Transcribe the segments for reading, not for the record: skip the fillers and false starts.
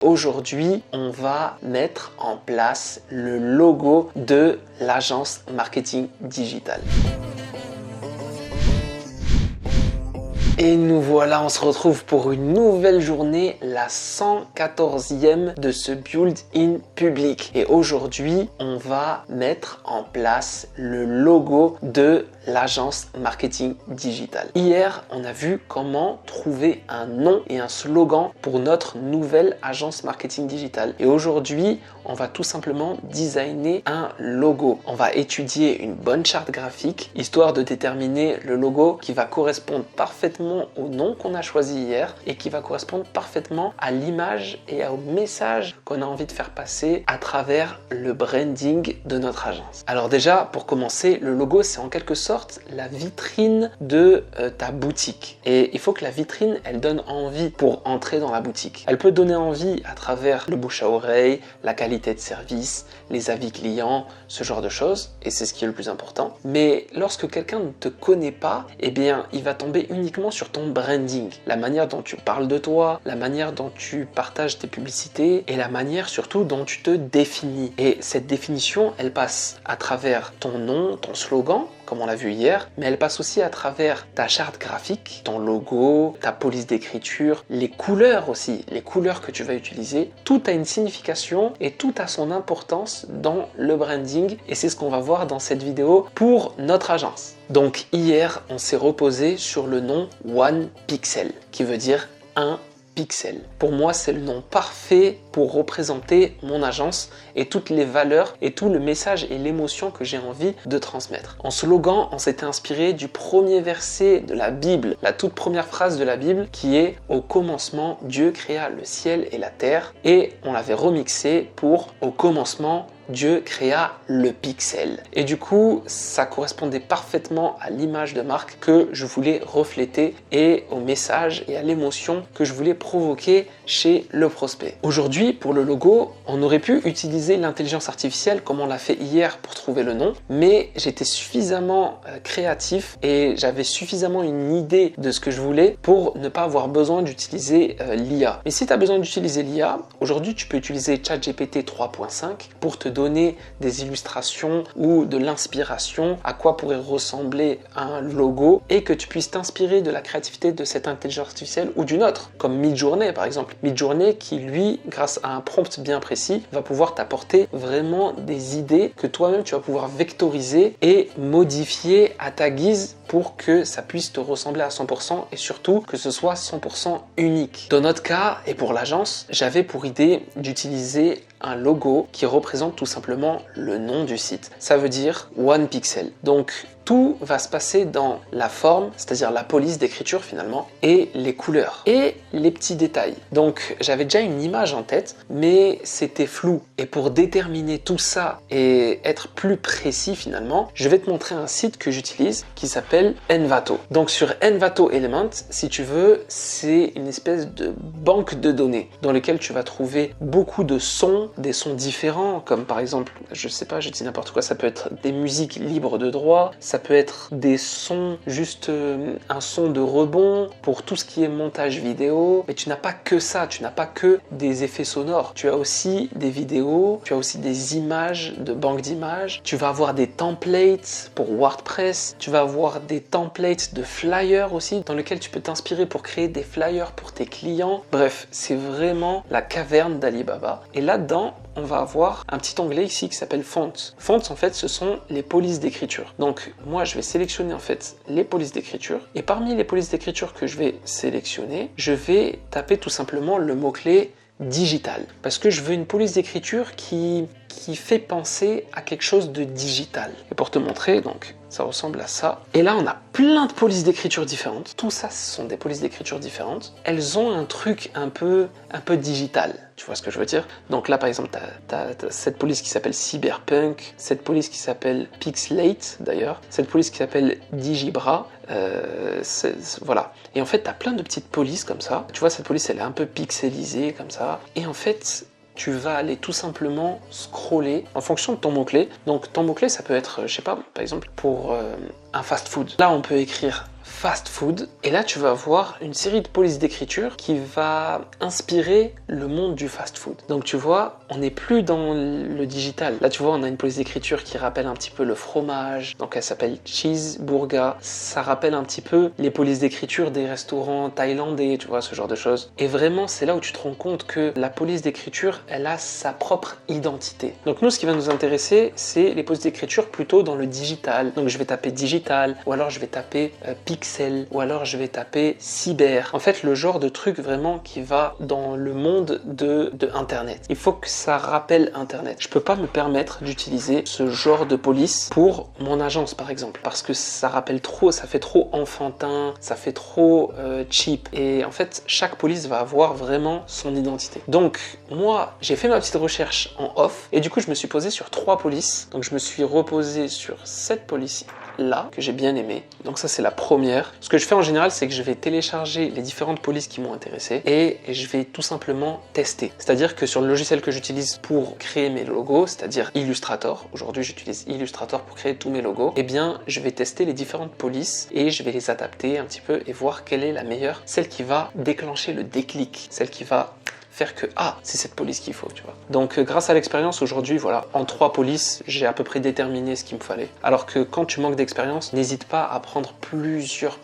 Aujourd'hui, on va mettre en place le logo de l'agence marketing digital. Et nous voilà, on se retrouve pour une nouvelle journée, la 114e de ce Build in Public. Et aujourd'hui, on va mettre en place le logo de l'agence marketing digital. Hier, on a vu comment trouver un nom et un slogan pour notre nouvelle agence marketing digital. Et aujourd'hui, on va tout simplement designer un logo. On va étudier une bonne charte graphique, histoire de déterminer le logo qui va correspondre parfaitement au nom qu'on a choisi hier et qui va correspondre parfaitement à l'image et au message qu'on a envie de faire passer à travers le branding de notre agence. Alors déjà, pour commencer, le logo, c'est en quelque sorte la vitrine de ta boutique. Et il faut que la vitrine, elle donne envie pour entrer dans la boutique. Elle peut donner envie à travers le bouche à oreille, la qualité de service, les avis clients, ce genre de choses. Et c'est ce qui est le plus important. Mais lorsque quelqu'un ne te connaît pas, eh bien, il va tomber uniquement sur ton branding, la manière dont tu parles de toi, la manière dont tu partages tes publicités et la manière surtout dont tu te définis. Et cette définition, elle passe à travers ton nom, ton slogan, comme on l'a vu hier, mais elle passe aussi à travers ta charte graphique, ton logo, ta police d'écriture, les couleurs aussi, les couleurs que tu vas utiliser. Tout a une signification et tout a son importance dans le branding et c'est ce qu'on va voir dans cette vidéo pour notre agence. Donc hier, on s'est reposé sur le nom One Pixel, qui veut dire un pixel. Pour moi, c'est le nom parfait pour représenter mon agence et toutes les valeurs et tout le message et l'émotion que j'ai envie de transmettre. En slogan, on s'était inspiré du premier verset de la Bible, la toute première phrase de la Bible qui est « Au commencement, Dieu créa le ciel et la terre » et on l'avait remixé pour « Au commencement, Dieu créa le pixel ». Et du coup, ça correspondait parfaitement à l'image de marque que je voulais refléter et au message et à l'émotion que je voulais provoquer chez le prospect. Aujourd'hui, pour le logo, on aurait pu utiliser l'intelligence artificielle comme on l'a fait hier pour trouver le nom, mais j'étais suffisamment créatif et j'avais suffisamment une idée de ce que je voulais pour ne pas avoir besoin d'utiliser l'IA. Mais si tu as besoin d'utiliser l'IA, aujourd'hui tu peux utiliser ChatGPT 3.5 pour te donner des illustrations ou de l'inspiration à quoi pourrait ressembler un logo et que tu puisses t'inspirer de la créativité de cette intelligence artificielle ou d'une autre, comme Midjourney par exemple. Midjourney qui lui, grâce à un prompt bien précis, va pouvoir t'apporter vraiment des idées que toi-même tu vas pouvoir vectoriser et modifier à ta guise pour que ça puisse te ressembler à 100% et surtout que ce soit 100% unique. Dans notre cas et pour l'agence, j'avais pour idée d'utiliser un logo qui représente tout simplement le nom du site. Ça veut dire One Pixel. Donc tout va se passer dans la forme, c'est-à-dire la police d'écriture finalement, et les couleurs, et les petits détails. Donc j'avais déjà une image en tête, mais c'était flou. Et pour déterminer tout ça et être plus précis finalement, je vais te montrer un site que j'utilise qui s'appelle Envato. Donc sur Envato Element, si tu veux, c'est une espèce de banque de données dans lequel tu vas trouver beaucoup de sons, des sons différents, comme par exemple, je sais pas, je dis n'importe quoi, ça peut être des musiques libres de droit, ça peut être des sons, juste un son de rebond pour tout ce qui est montage vidéo. Mais tu n'as pas que ça, tu n'as pas que des effets sonores. Tu as aussi des vidéos, tu as aussi des images de banque d'images. Tu vas avoir des templates pour WordPress. Tu vas avoir des templates de flyers aussi dans lesquels tu peux t'inspirer pour créer des flyers pour tes clients. Bref, c'est vraiment la caverne d'Alibaba. Et là-dedans, on va avoir un petit onglet ici qui s'appelle Fonts. Fonts, en fait, ce sont les polices d'écriture. Donc, moi, je vais sélectionner en fait les polices d'écriture. Et parmi les polices d'écriture que je vais sélectionner, je vais taper tout simplement le mot-clé digital. Parce que je veux une police d'écriture qui fait penser à quelque chose de digital. Et pour te montrer, donc, ça ressemble à ça. Et là, on a plein de polices d'écriture différentes. Tout ça, ce sont des polices d'écriture différentes. Elles ont un truc un peu digital. Tu vois ce que je veux dire? Donc là, par exemple, t'as cette police qui s'appelle Cyberpunk, cette police qui s'appelle Pixlate, d'ailleurs, cette police qui s'appelle Digibra, voilà. Et en fait, t'as plein de petites polices comme ça. Tu vois, cette police, elle est un peu pixelisée, comme ça. Et en fait, tu vas aller tout simplement scroller en fonction de ton mot-clé. Donc ton mot-clé, ça peut être, je sais pas, par exemple, pour un fast-food. Là, on peut écrire fast food. Et là, tu vas avoir une série de polices d'écriture qui va inspirer le monde du fast food. Donc tu vois, on n'est plus dans le digital. Là, tu vois, on a une police d'écriture qui rappelle un petit peu le fromage. Donc elle s'appelle Cheeseburger. Ça rappelle un petit peu les polices d'écriture des restaurants thaïlandais, tu vois, ce genre de choses. Et vraiment, c'est là où tu te rends compte que la police d'écriture, elle a sa propre identité. Donc nous, ce qui va nous intéresser, c'est les polices d'écriture plutôt dans le digital. Donc je vais taper digital, ou alors je vais taper pixel, ou alors je vais taper cyber. En fait, le genre de truc vraiment qui va dans le monde de Internet. Il faut que ça rappelle Internet. Je peux pas me permettre d'utiliser ce genre de police pour mon agence, par exemple, parce que ça rappelle trop, ça fait trop enfantin, ça fait trop cheap. Et en fait, chaque police va avoir vraiment son identité. Donc, moi, j'ai fait ma petite recherche en off, et du coup, je me suis posé sur 3 polices. Donc, je me suis reposé sur cette police là que j'ai bien aimé. Donc ça, c'est la première. Ce que je fais en général, c'est que je vais télécharger les différentes polices qui m'ont intéressé et je vais tout simplement tester. C'est-à-dire que sur le logiciel que j'utilise pour créer mes logos, c'est-à-dire Illustrator, aujourd'hui j'utilise Illustrator pour créer tous mes logos, eh bien je vais tester les différentes polices et je vais les adapter un petit peu et voir quelle est la meilleure, celle qui va déclencher le déclic, celle qui va faire que c'est cette police qu'il faut, tu vois. Donc grâce à l'expérience aujourd'hui, voilà, en 3 polices, j'ai à peu près déterminé ce qu'il me fallait. Alors que quand tu manques d'expérience, n'hésite pas à prendre plusieurs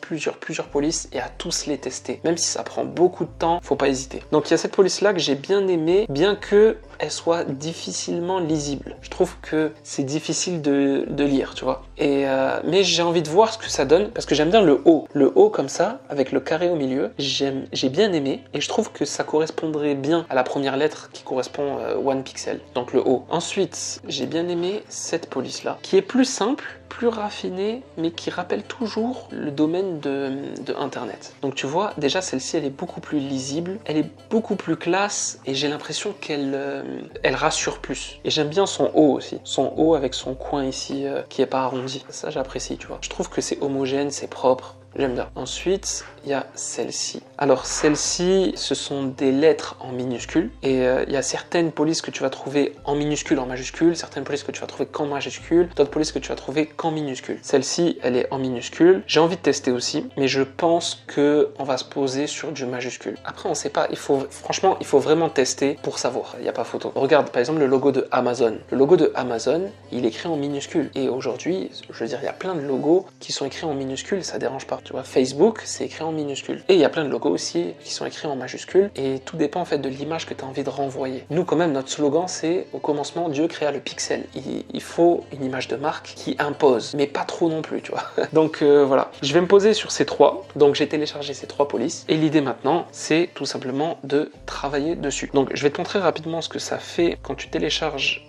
polices et à tous les tester. Même si ça prend beaucoup de temps, faut pas hésiter. Donc il y a cette police là que j'ai bien aimée, bien que elle soit difficilement lisible. Je trouve que c'est difficile de lire, tu vois. Mais j'ai envie de voir ce que ça donne parce que j'aime bien le haut. Le haut comme ça, avec le carré au milieu, j'ai bien aimé et je trouve que ça correspondrait bien à la première lettre qui correspond one pixel, donc le haut. Ensuite, j'ai bien aimé cette police là, qui est plus simple, plus raffinée, mais qui rappelle toujours le domaine de Internet. Donc tu vois, déjà celle-ci, elle est beaucoup plus lisible, elle est beaucoup plus classe et j'ai l'impression qu'elle elle rassure plus. Et j'aime bien son haut aussi, son haut avec son coin ici qui est pas arrondi. Ça, j'apprécie, tu vois. Je trouve que c'est homogène, c'est propre. J'aime bien. Ensuite, il y a celle-ci. Alors, celle-ci, ce sont des lettres en minuscules. Et il y a certaines polices que tu vas trouver en minuscules, en majuscules. Certaines polices que tu vas trouver qu'en majuscules. D'autres polices que tu vas trouver qu'en minuscules. Celle-ci, elle est en minuscules. J'ai envie de tester aussi. Mais je pense qu'on va se poser sur du majuscule. Après, on sait pas. Franchement, il faut vraiment tester pour savoir. Il n'y a pas photo. Regarde, par exemple, le logo de Amazon. Le logo de Amazon, il est écrit en minuscules. Et aujourd'hui, je veux dire, il y a plein de logos qui sont écrits en minuscules. Ça dérange pas. Tu vois, Facebook, c'est écrit en minuscules. Et il y a plein de logos aussi qui sont écrits en majuscules. Et tout dépend en fait de l'image que tu as envie de renvoyer. Nous, quand même, notre slogan, c'est au commencement, Dieu créa le pixel. Il faut une image de marque qui impose, mais pas trop non plus, tu vois. Donc voilà, je vais me poser sur ces 3. Donc j'ai téléchargé ces 3 polices. Et l'idée maintenant, c'est tout simplement de travailler dessus. Donc je vais te montrer rapidement ce que ça fait quand tu télécharges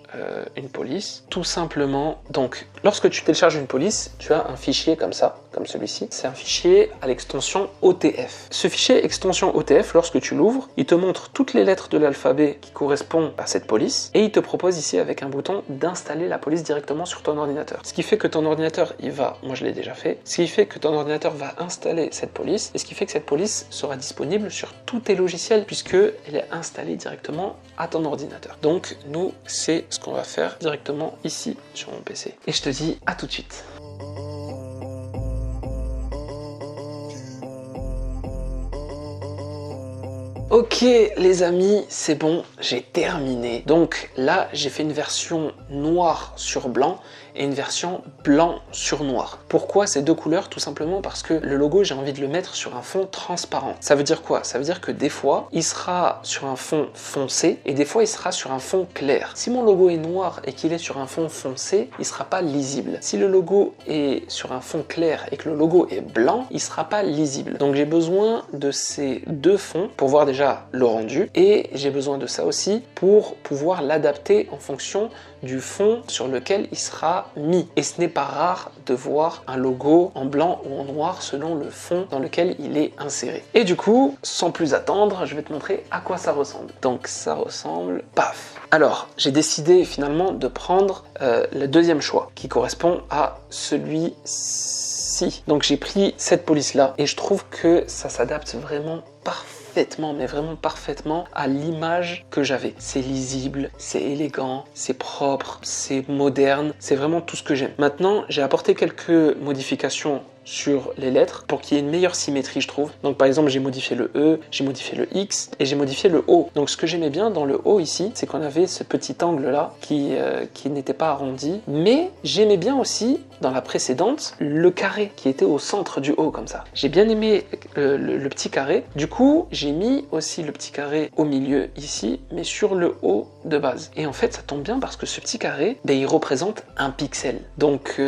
une police. Tout simplement, donc lorsque tu télécharges une police, tu as un fichier comme ça, comme celui-ci. C'est un fichier à l'extension OTF. Ce fichier extension OTF, lorsque tu l'ouvres, il te montre toutes les lettres de l'alphabet qui correspondent à cette police et il te propose ici avec un bouton d'installer la police directement sur ton ordinateur. Ce qui fait que ton ordinateur, moi je l'ai déjà fait, ce qui fait que ton ordinateur va installer cette police et ce qui fait que cette police sera disponible sur tous tes logiciels puisque elle est installée directement à ton ordinateur. Donc nous, c'est ce qu'on va faire directement ici sur mon PC. Et je te dis à tout de suite. Ok les amis, c'est bon, j'ai terminé. Donc là, j'ai fait une version noir sur blanc et une version blanc sur noir. Pourquoi ces 2 couleurs? Tout simplement parce que le logo, j'ai envie de le mettre sur un fond transparent. Ça veut dire quoi? Ça veut dire que des fois, il sera sur un fond foncé et des fois, il sera sur un fond clair. Si mon logo est noir et qu'il est sur un fond foncé, il sera pas lisible. Si le logo est sur un fond clair et que le logo est blanc, il sera pas lisible. Donc j'ai besoin de ces 2 fonds pour voir déjà le rendu et j'ai besoin de ça aussi pour pouvoir l'adapter en fonction du fond sur lequel il sera mis. Et ce n'est pas rare de voir un logo en blanc ou en noir selon le fond dans lequel il est inséré. Et du coup, sans plus attendre, je vais te montrer à quoi ça ressemble. Donc ça ressemble, paf. Alors, j'ai décidé finalement de prendre le deuxième choix qui correspond à celui-ci. Donc j'ai pris cette police là et je trouve que ça s'adapte vraiment parfaitement, mais vraiment parfaitement à l'image que j'avais. C'est lisible, c'est élégant, c'est propre, c'est moderne, c'est vraiment tout ce que j'aime. Maintenant, j'ai apporté quelques modifications sur les lettres pour qu'il y ait une meilleure symétrie, je trouve. Donc par exemple, j'ai modifié le E, j'ai modifié le X et j'ai modifié le O. Donc ce que j'aimais bien dans le O ici, c'est qu'on avait ce petit angle là qui n'était pas arrondi, mais j'aimais bien aussi dans la précédente le carré qui était au centre du O comme ça. J'ai bien aimé le petit carré. Du coup, j'ai mis aussi le petit carré au milieu ici, mais sur le O de base. Et en fait, ça tombe bien parce que ce petit carré, ben, il représente un pixel. Donc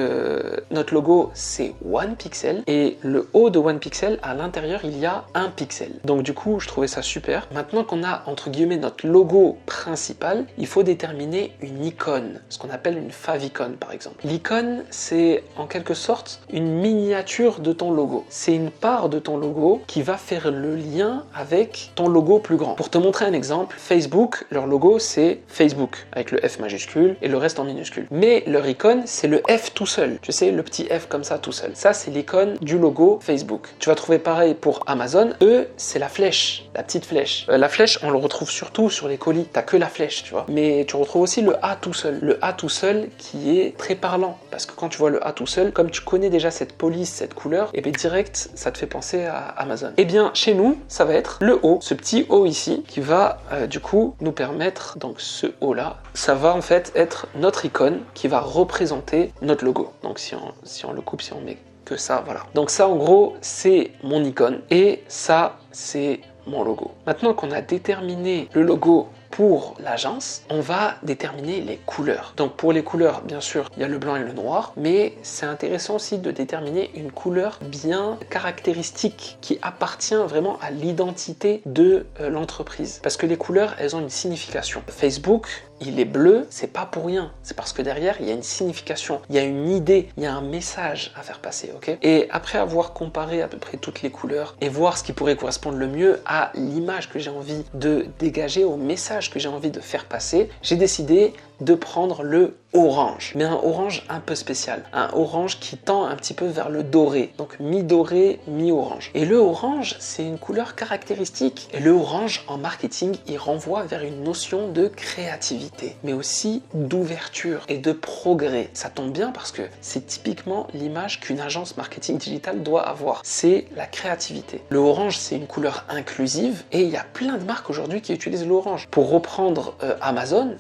notre logo c'est One Pixel et le O de One Pixel, à l'intérieur il y a un pixel. Donc du coup, je trouvais ça super. Maintenant qu'on a entre guillemets notre logo principal, il faut déterminer une icône, ce qu'on appelle une favicon par exemple. L'icône, c'est en quelque sorte une miniature de ton logo. C'est une part de ton logo qui va faire le lien avec ton logo plus grand. Pour te montrer un exemple, Facebook, leur logo c'est Facebook avec le F majuscule et le reste en minuscule. Mais leur icône, c'est le F tout seul. Tu sais, le petit F comme ça tout seul. Ça, c'est l'icône du logo Facebook. Tu vas trouver pareil pour Amazon. Eux, c'est la flèche, la petite flèche. La flèche, on le retrouve surtout sur les colis. T'as que la flèche, tu vois. Mais tu retrouves aussi le A tout seul. Le A tout seul qui est très parlant. Parce que quand tu vois le A tout seul, comme tu connais déjà cette police, cette couleur, et bien direct, ça te fait penser à Amazon. Et bien, chez nous, ça va être le O, ce petit O ici, qui va du coup nous permettre, donc ce O là, ça va en fait être notre icône qui va représenter notre logo. Donc si on le coupe, si on met que ça, voilà. Donc ça, en gros, c'est mon icône et ça, c'est mon logo. Maintenant qu'on a déterminé le logo pour l'agence, on va déterminer les couleurs. Donc pour les couleurs, bien sûr, il y a le blanc et le noir, mais c'est intéressant aussi de déterminer une couleur bien caractéristique qui appartient vraiment à l'identité de l'entreprise. Parce que les couleurs, elles ont une signification. Facebook, il est bleu, c'est pas pour rien. C'est parce que derrière, il y a une signification, il y a une idée, il y a un message à faire passer, ok? Et après avoir comparé à peu près toutes les couleurs et voir ce qui pourrait correspondre le mieux à l'image que j'ai envie de dégager, au message que j'ai envie de faire passer, j'ai décidé de prendre le orange, mais un orange un peu spécial, un orange qui tend un petit peu vers le doré, donc mi-doré, mi-orange. Et le orange, c'est une couleur caractéristique. Et le orange, en marketing, il renvoie vers une notion de créativité, mais aussi d'ouverture et de progrès. Ça tombe bien parce que c'est typiquement l'image qu'une agence marketing digital doit avoir. C'est la créativité. Le orange, c'est une couleur inclusive et il y a plein de marques aujourd'hui qui utilisent l'orange. Pour reprendre Amazon,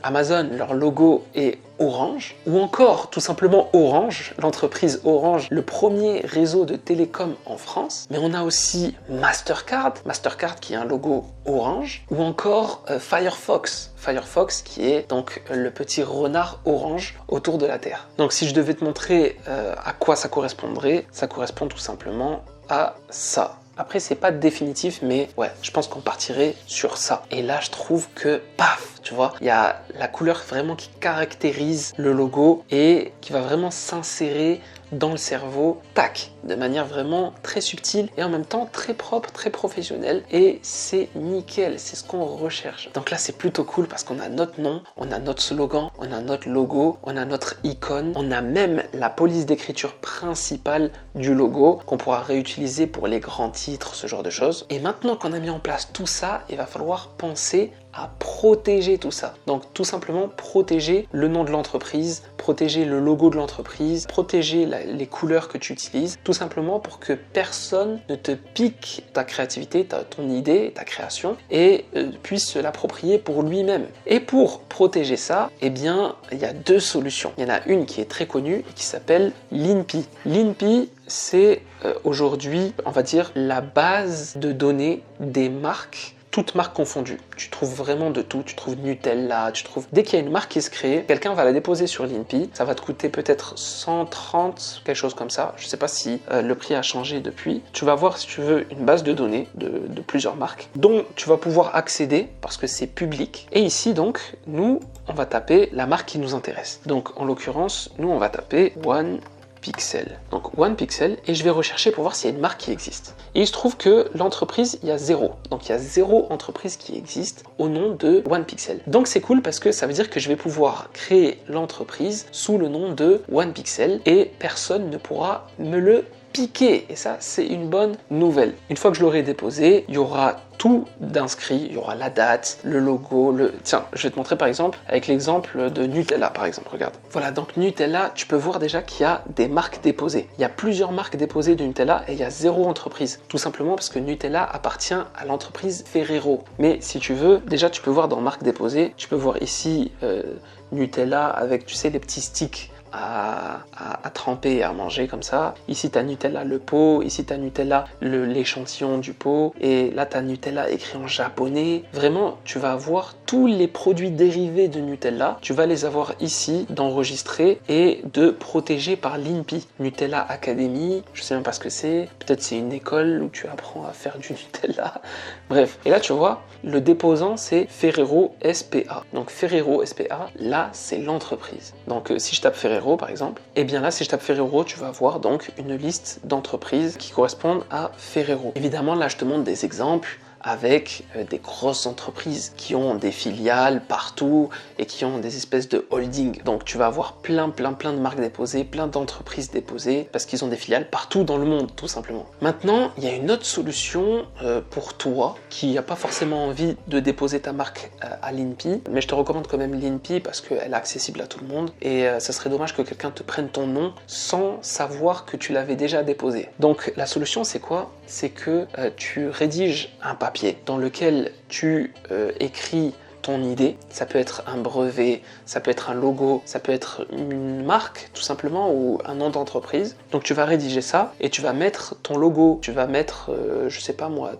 leur logo est Orange, ou encore tout simplement Orange, l'entreprise Orange, le premier réseau de télécom en France, mais on a aussi Mastercard qui a un logo orange, ou encore Firefox qui est donc le petit renard orange autour de la Terre. Donc si je devais te montrer à quoi ça correspondrait, ça correspond tout simplement à ça. Après, c'est pas définitif, mais ouais, je pense qu'on partirait sur ça. Et là, je trouve que, paf, tu vois, il y a la couleur vraiment qui caractérise le logo et qui va vraiment s'insérer dans le cerveau, tac, de manière vraiment très subtile et en même temps très propre, très professionnelle. Et c'est nickel, c'est ce qu'on recherche. Donc là, c'est plutôt cool parce qu'on a notre nom, on a notre slogan, on a notre logo, on a notre icône, on a même la police d'écriture principale du logo qu'on pourra réutiliser pour les grands titres, ce genre de choses. Et maintenant qu'on a mis en place tout ça, il va falloir penser à protéger tout ça. Donc tout simplement protéger le nom de l'entreprise, protéger le logo de l'entreprise, protéger les couleurs que tu utilises, tout simplement pour que personne ne te pique ta créativité, ton idée, ta création et puisse se l'approprier pour lui-même. Et pour protéger ça, eh bien, il y a deux solutions. Il y en a une qui est très connue et qui s'appelle l'INPI. L'INPI, c'est aujourd'hui, on va dire, la base de données des marques, toutes marques confondues. Tu trouves vraiment de tout, tu trouves Nutella, tu trouves... Dès qu'il y a une marque qui se crée, quelqu'un va la déposer sur l'INPI, ça va te coûter peut-être 130, quelque chose comme ça, je sais pas si le prix a changé depuis. Tu vas voir, si tu veux, une base de données de plusieurs marques, dont tu vas pouvoir accéder, parce que c'est public. Et ici, donc, nous, on va taper la marque qui nous intéresse. Donc, en l'occurrence, nous, on va taper One Pixel. Donc One Pixel, et je vais rechercher pour voir s'il y a une marque qui existe. Et il se trouve que l'entreprise, il y a zéro. Donc il y a zéro entreprise qui existe au nom de One Pixel. Donc c'est cool parce que ça veut dire que je vais pouvoir créer l'entreprise sous le nom de One Pixel et personne ne pourra me le piqué. Et ça, c'est une bonne nouvelle. Une fois que je l'aurai déposé, il y aura tout d'inscrit. Il y aura la date, le logo, Tiens, je vais te montrer par exemple avec l'exemple de Nutella, par exemple. Regarde. Voilà, donc Nutella, tu peux voir déjà qu'il y a des marques déposées. Il y a plusieurs marques déposées de Nutella et il y a 0 entreprise. Tout simplement parce que Nutella appartient à l'entreprise Ferrero. Mais si tu veux, déjà tu peux voir dans marques déposées, tu peux voir ici Nutella avec, tu sais, les petits sticks à tremper et à manger comme ça. Ici, tu as Nutella le pot, ici, tu as Nutella l'échantillon du pot, et là, tu as Nutella écrit en japonais. Vraiment, tu vas avoir tous les produits dérivés de Nutella, tu vas les avoir ici, d'enregistrer et de protéger par l'INPI. Nutella Academy, je sais même pas ce que c'est, peut-être c'est une école où tu apprends à faire du Nutella. Bref, et là, tu vois, le déposant, c'est Ferrero SPA. Donc, Ferrero SPA, là, c'est l'entreprise. Donc, si je tape Ferrero, par exemple, et bien là, si je tape Ferrero, tu vas avoir donc une liste d'entreprises qui correspondent à Ferrero. Évidemment, là, je te montre des exemples avec des grosses entreprises qui ont des filiales partout et qui ont des espèces de holding. Donc tu vas avoir plein de marques déposées, plein d'entreprises déposées parce qu'ils ont des filiales partout dans le monde, tout simplement. Maintenant, il y a une autre solution pour toi qui n'a pas forcément envie de déposer ta marque à l'INPI, mais je te recommande quand même l'INPI parce qu'elle est accessible à tout le monde et ça serait dommage que quelqu'un te prenne ton nom sans savoir que tu l'avais déjà déposé. Donc la solution, c'est quoi? C'est que tu rédiges un papier dans lequel tu écris ton idée. Ça peut être un brevet, ça peut être un logo, ça peut être une marque tout simplement ou un nom d'entreprise. Donc tu vas rédiger ça et tu vas mettre ton logo, tu vas mettre, je sais pas moi,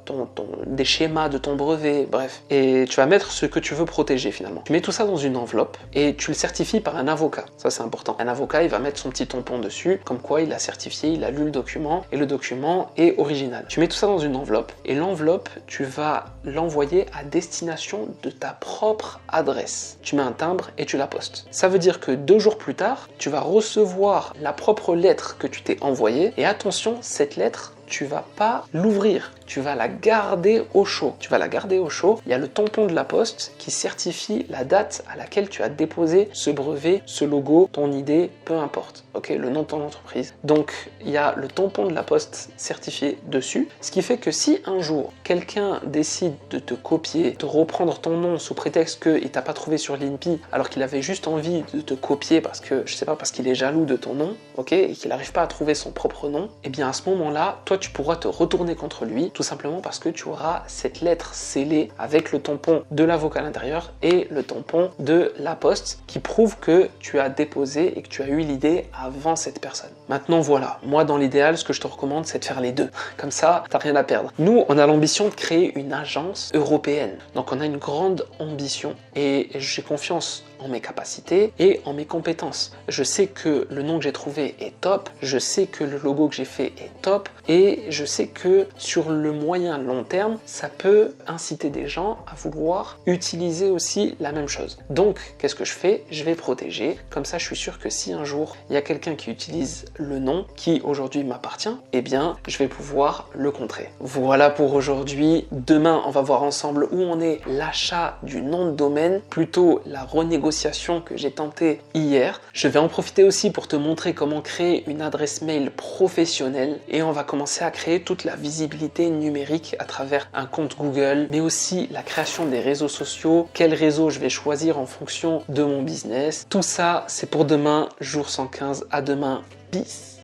des schémas de ton brevet, bref. Et tu vas mettre ce que tu veux protéger finalement. Tu mets tout ça dans une enveloppe et tu le certifies par un avocat. Ça c'est important. Un avocat, il va mettre son petit tampon dessus, comme quoi il a certifié, il a lu le document et le document est original. Tu mets tout ça dans une enveloppe et l'enveloppe, tu vas l'envoyer à destination de ta propre adresse. Tu mets un timbre et tu la postes. Ça veut dire que 2 jours plus tard, tu vas recevoir la propre lettre que tu t'es envoyée et attention, cette lettre, tu vas pas l'ouvrir, tu vas la garder au chaud. Tu vas la garder au chaud. Il y a le tampon de la poste qui certifie la date à laquelle tu as déposé ce brevet, ce logo, ton idée, peu importe. Ok, le nom de ton entreprise. Donc, il y a le tampon de la poste certifié dessus. Ce qui fait que si un jour, quelqu'un décide de te copier, de reprendre ton nom sous prétexte qu'il t'a pas trouvé sur l'INPI, alors qu'il avait juste envie de te copier parce que, je sais pas, parce qu'il est jaloux de ton nom, ok, et qu'il n'arrive pas à trouver son propre nom, et bien à ce moment-là, toi, tu pourras te retourner contre lui, tout simplement parce que tu auras cette lettre scellée avec le tampon de l'avocat à l'intérieur et le tampon de la poste qui prouve que tu as déposé et que tu as eu l'idée avant cette personne. Maintenant voilà, moi dans l'idéal, ce que je te recommande, c'est de faire les deux. Comme ça, t'as rien à perdre. Nous, on a l'ambition de créer une agence européenne. Donc on a une grande ambition et j'ai confiance en mes capacités et en mes compétences. Je sais que le nom que j'ai trouvé est top, je sais que le logo que j'ai fait est top et je sais que sur le moyen long terme, ça peut inciter des gens à vouloir utiliser aussi la même chose. Donc, qu'est-ce que je fais? Je vais protéger. Comme ça, je suis sûr que si un jour, il y a quelqu'un qui utilise le nom qui aujourd'hui m'appartient, eh bien, je vais pouvoir le contrer. Voilà pour aujourd'hui. Demain, on va voir ensemble où on est l'achat du nom de domaine, plutôt la renégociation que j'ai tenté hier. Je vais en profiter aussi pour te montrer comment créer une adresse mail professionnelle et on va commencer à créer toute la visibilité numérique à travers un compte Google, mais aussi la création des réseaux sociaux, quel réseau je vais choisir en fonction de mon business. Tout ça, c'est pour demain, jour 115. À demain. Peace.